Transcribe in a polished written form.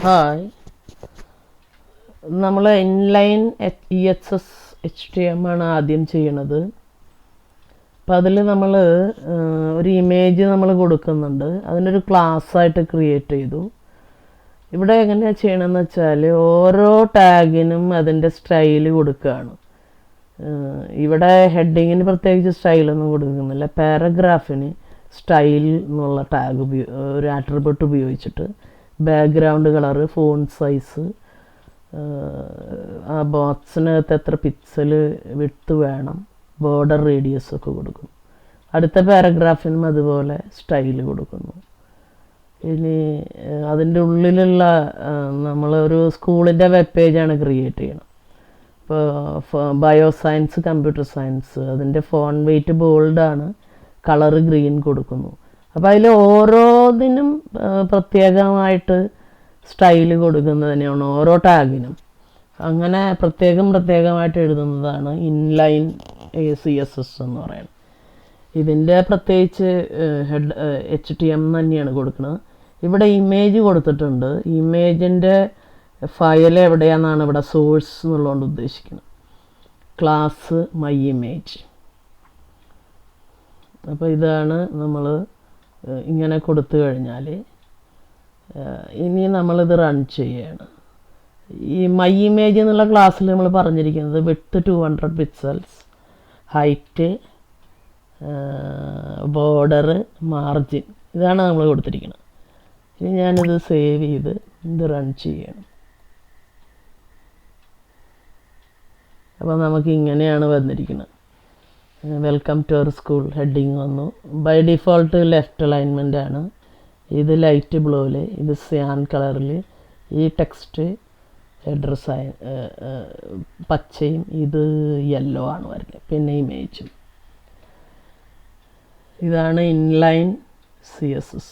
Hi, നമ്മൾ inline EXS HTML ആണ് ആദ്യം ചെയ്യണത്. അപ്പോൾ അതിൽ നമ്മൾ ഒരു ഇമേജ് നമ്മൾ കൊടുക്കുന്നുണ്ട്. അതിനൊരു ക്ലാസ്സായിട്ട് ക്രിയേറ്റ് ചെയ്തു. ഇവിടെ എങ്ങനെയാണ് ചെയ്യണമെന്ന് വെച്ചാൽ ഓരോ ടാഗിനും അതിൻ്റെ സ്റ്റൈൽ കൊടുക്കുകയാണ്. ഇവിടെ ഹെഡിങ്ങിന് പ്രത്യേകിച്ച് സ്റ്റൈലൊന്നും കൊടുക്കുന്നില്ല. പാരഗ്രാഫിന് സ്റ്റൈൽ എന്നുള്ള ടാഗ് ഒരു ആട്രിബ്യൂട്ട് ഉപയോഗിച്ചിട്ട് ബാക്ക്ഗ്രൗണ്ട് കളറ്, ഫോണ്ട് സൈസ്, ആ ബോക്സിനകത്ത് എത്ര പിക്സൽ വിഡ്ത്ത് വേണം, ബോർഡർ റേഡിയസ് ഒക്കെ കൊടുക്കും. അടുത്ത പാരഗ്രാഫിനും അതുപോലെ സ്റ്റൈൽ കൊടുക്കുന്നു. ഇനി അതിൻ്റെ ഉള്ളിലുള്ള നമ്മളൊരു സ്കൂളിൻ്റെ വെബ് പേജാണ് ക്രിയേറ്റ് ചെയ്യണം. ഇപ്പോൾ ബയോ സയൻസ്, കമ്പ്യൂട്ടർ സയൻസ്, അതിൻ്റെ ഫോൺ വെയ്റ്റ് ബോൾഡാണ്, കളറ് ഗ്രീൻ കൊടുക്കുന്നു. അപ്പോൾ അതിൽ ഓരോന്നിനും പ്രത്യേകമായിട്ട് സ്റ്റൈല് കൊടുക്കുന്നതിനാണ് ഓരോ ടാഗിനും. അങ്ങനെ പ്രത്യേകമായിട്ട് എഴുതുന്നതാണ് ഇൻലൈൻ CSS എന്ന് പറയുന്നത്. ഇതിൻ്റെ പ്രത്യേകിച്ച് HTML തന്നെയാണ് കൊടുക്കുന്നത്. ഇവിടെ ഇമേജ് കൊടുത്തിട്ടുണ്ട്. ഇമേജിൻ്റെ ഫയൽ എവിടെയാണെന്നാണ് ഇവിടെ സോഴ്സ് എന്നുള്ളതുകൊണ്ട് ഉദ്ദേശിക്കുന്നത്. Class my image. അപ്പോൾ ഇതാണ് നമ്മൾ ഇങ്ങനെ കൊടുത്തു കഴിഞ്ഞാൽ ഇനി നമ്മളിത് റൺ ചെയ്യുകയാണ്. ഈ മൈ ഇമേജ് എന്നുള്ള ക്ലാസ്സിൽ നമ്മൾ പറഞ്ഞിരിക്കുന്നത് width 200 pixels, height, border, margin, ഇതാണ് നമ്മൾ കൊടുത്തിരിക്കുന്നത്. ഇനി ഞാനിത് സേവ് ചെയ്ത് ഇത് റൺ ചെയ്യണം. അപ്പോൾ നമുക്ക് ഇങ്ങനെയാണ് വന്നിരിക്കുന്നത്. Welcome to our school heading വന്നു. ബൈ ഡിഫോൾട്ട് ലെഫ്റ്റ് അലൈൻമെൻ്റ് ആണ്. ഇത് ലൈറ്റ് ബ്ലൂവിൽ, ഇത് സിയാൻ കളറിൽ, ഈ ടെക്സ്റ്റ് ഹെഡർ പച്ചയും, ഇത് യെല്ലോ ആണ് വരുന്നത്. പിന്നെ ഇമേജും. ഇതാണ് ഇൻലൈൻ CSS.